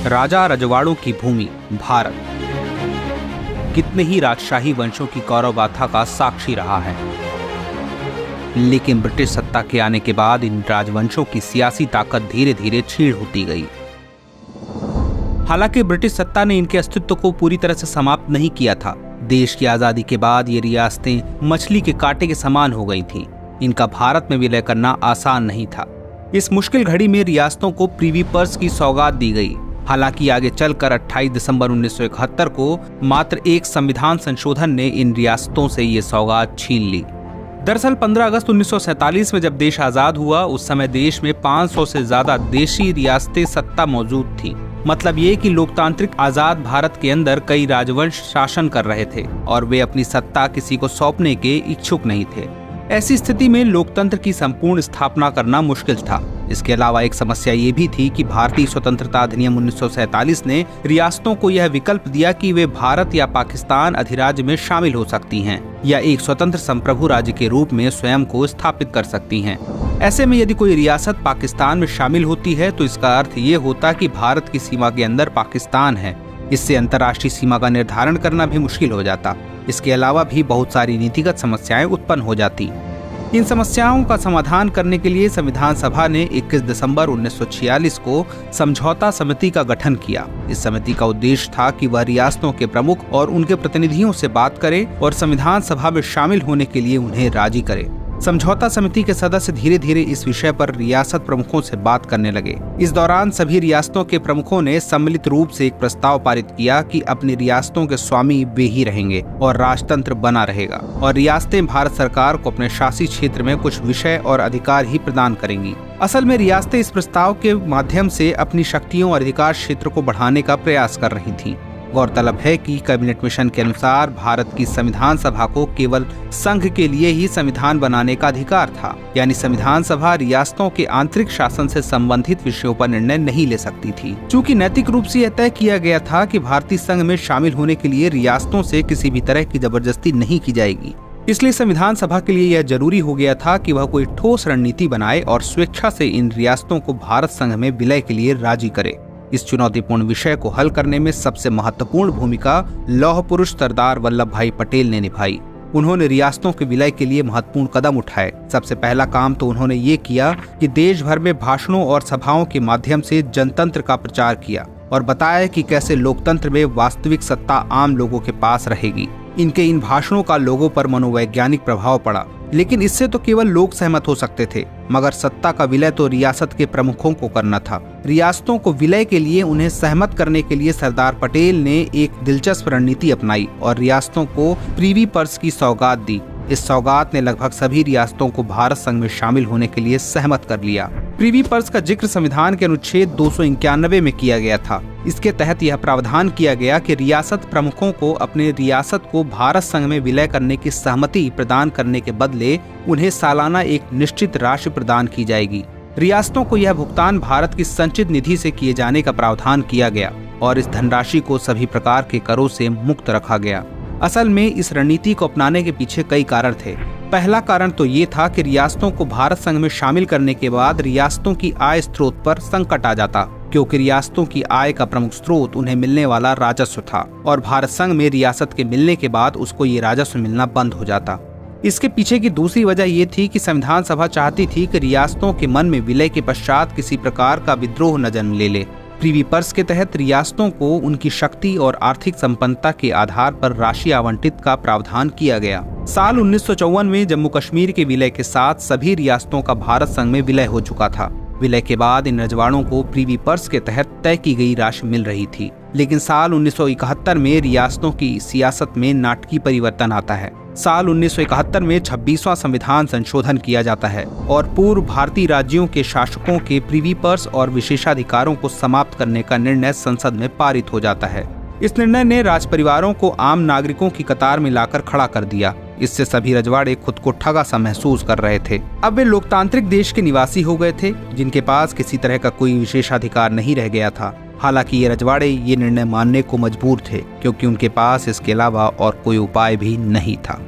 राजा रजवाड़ों की भूमि भारत कितने ही राजशाही वंशों की गौरव गाथा का साक्षी रहा है, लेकिन ब्रिटिश सत्ता के आने के बाद इन राजवंशों की सियासी ताकत धीरे धीरे क्षीण होती गई। हालांकि ब्रिटिश सत्ता ने इनके अस्तित्व को पूरी तरह से समाप्त नहीं किया था। देश की आजादी के बाद ये रियासतें मछली के कांटे के समान हो गई थीं। इनका भारत में विलय करना आसान नहीं था। इस मुश्किल घड़ी में रियासतों को प्रिवी पर्स की सौगात दी गई। हालांकि आगे चलकर 28 दिसंबर 1971 को मात्र एक संविधान संशोधन ने इन रियासतों से ये सौगात छीन ली। दरअसल 15 अगस्त 1947 में जब देश आजाद हुआ, उस समय देश में 500 से ज्यादा देशी रियासतें सत्ता मौजूद थी। मतलब ये कि लोकतांत्रिक आजाद भारत के अंदर कई राजवंश शासन कर रहे थे और वे अपनी सत्ता किसी को सौंपने के इच्छुक नहीं थे। ऐसी स्थिति में लोकतंत्र की संपूर्ण स्थापना करना मुश्किल था। इसके अलावा एक समस्या ये भी थी कि भारतीय स्वतंत्रता अधिनियम 1947 ने रियासतों को यह विकल्प दिया कि वे भारत या पाकिस्तान अधिराज्य में शामिल हो सकती हैं या एक स्वतंत्र संप्रभु राज्य के रूप में स्वयं को स्थापित कर सकती हैं। ऐसे में यदि कोई रियासत पाकिस्तान में शामिल होती है तो इसका अर्थ ये होता कि भारत की सीमा के अंदर पाकिस्तान है। इससे अंतर्राष्ट्रीय सीमा का निर्धारण करना भी मुश्किल हो जाता। इसके अलावा भी बहुत सारी नीतिगत समस्याएं उत्पन्न हो जाती। इन समस्याओं का समाधान करने के लिए संविधान सभा ने 21 दिसंबर 1946 को समझौता समिति का गठन किया। इस समिति का उद्देश्य था कि वह रियासतों के प्रमुख और उनके प्रतिनिधियों से बात करे और संविधान सभा में शामिल होने के लिए उन्हें राजी करे। समझौता समिति के सदस्य धीरे धीरे इस विषय पर रियासत प्रमुखों से बात करने लगे। इस दौरान सभी रियासतों के प्रमुखों ने सम्मिलित रूप से एक प्रस्ताव पारित किया कि अपनी रियासतों के स्वामी वे ही रहेंगे और राजतंत्र बना रहेगा और रियासतें भारत सरकार को अपने शासी क्षेत्र में कुछ विषय और अधिकार ही प्रदान करेंगी। असल में रियासतें इस प्रस्ताव के माध्यम से अपनी शक्तियों और अधिकार क्षेत्र को बढ़ाने का प्रयास कर रही थीं। गौरतलब है कि कैबिनेट मिशन के अनुसार भारत की संविधान सभा को केवल संघ के लिए ही संविधान बनाने का अधिकार था, यानी संविधान सभा रियासतों के आंतरिक शासन से संबंधित विषयों पर निर्णय नहीं ले सकती थी। चूंकि नैतिक रूप से यह तय किया गया था कि भारतीय संघ में शामिल होने के लिए रियासतों से किसी भी तरह की जबरदस्ती नहीं की जाएगी, इसलिए संविधान सभा के लिए यह जरूरी हो गया था कि वह कोई ठोस रणनीति बनाए और स्वेच्छा से इन रियासतों को भारत संघ में विलय के लिए राजी करे। इस चुनौतीपूर्ण विषय को हल करने में सबसे महत्वपूर्ण भूमिका लौह पुरुष सरदार वल्लभ भाई पटेल ने निभाई। उन्होंने रियासतों के विलय के लिए महत्वपूर्ण कदम उठाए। सबसे पहला काम तो उन्होंने ये किया कि देश भर में भाषणों और सभाओं के माध्यम से जनतंत्र का प्रचार किया और बताया कि कैसे लोकतंत्र में वास्तविक सत्ता आम लोगों के पास रहेगी। इनके इन भाषणों का लोगों पर मनोवैज्ञानिक प्रभाव पड़ा, लेकिन इससे तो केवल लोग सहमत हो सकते थे, मगर सत्ता का विलय तो रियासत के प्रमुखों को करना था। रियासतों को विलय के लिए उन्हें सहमत करने के लिए सरदार पटेल ने एक दिलचस्प रणनीति अपनाई और रियासतों को प्रिवी पर्स की सौगात दी। इस सौगात ने लगभग सभी रियासतों को भारत संघ में शामिल होने के लिए सहमत कर लिया। प्रिवी पर्स का जिक्र संविधान के अनुच्छेद 291 में किया गया था। इसके तहत यह प्रावधान किया गया कि रियासत प्रमुखों को अपने रियासत को भारत संघ में विलय करने की सहमति प्रदान करने के बदले उन्हें सालाना एक निश्चित राशि प्रदान की जाएगी। रियासतों को यह भुगतान भारत की संचित निधि से किए जाने का प्रावधान किया गया और इस धनराशि को सभी प्रकार के करों से मुक्त रखा गया। असल में इस रणनीति को अपनाने के पीछे कई कारण थे। पहला कारण तो ये था कि रियासतों को भारत संघ में शामिल करने के बाद रियासतों की आय स्रोत पर संकट आ जाता, क्योंकि रियासतों की आय का प्रमुख स्रोत उन्हें मिलने वाला राजस्व था और भारत संघ में रियासत के मिलने के बाद उसको ये राजस्व मिलना बंद हो जाता। इसके पीछे की दूसरी वजह ये थी कि संविधान सभा चाहती थी कि रियासतों के मन में विलय के पश्चात किसी प्रकार का विद्रोह न जन्म ले। प्रिवी पर्स के तहत रियासतों को उनकी शक्ति और आर्थिक संपन्नता के आधार पर राशि आवंटित का प्रावधान किया गया। साल 1954 में जम्मू कश्मीर के विलय के साथ सभी रियासतों का भारत संघ में विलय हो चुका था। विलय के बाद इन रजवाड़ों को प्रिवी पर्स के तहत तय की गई राशि मिल रही थी, लेकिन साल 1971 में रियासतों की सियासत में नाटकीय परिवर्तन आता है। साल 1971 में 26वां संविधान संशोधन किया जाता है और पूर्व भारतीय राज्यों के शासकों के प्रिवी पर्स और विशेषाधिकारों को समाप्त करने का निर्णय संसद में पारित हो जाता है। इस निर्णय ने राज परिवारों को आम नागरिकों की कतार में लाकर खड़ा कर दिया। इससे सभी रजवाड़े खुद को ठगा सा महसूस कर रहे थे। अब वे लोकतांत्रिक देश के निवासी हो गए थे, जिनके पास किसी तरह का कोई विशेषाधिकार नहीं रह गया था। हालांकि ये रजवाड़े ये निर्णय मानने को मजबूर थे, क्योंकि उनके पास इसके अलावा और कोई उपाय भी नहीं था।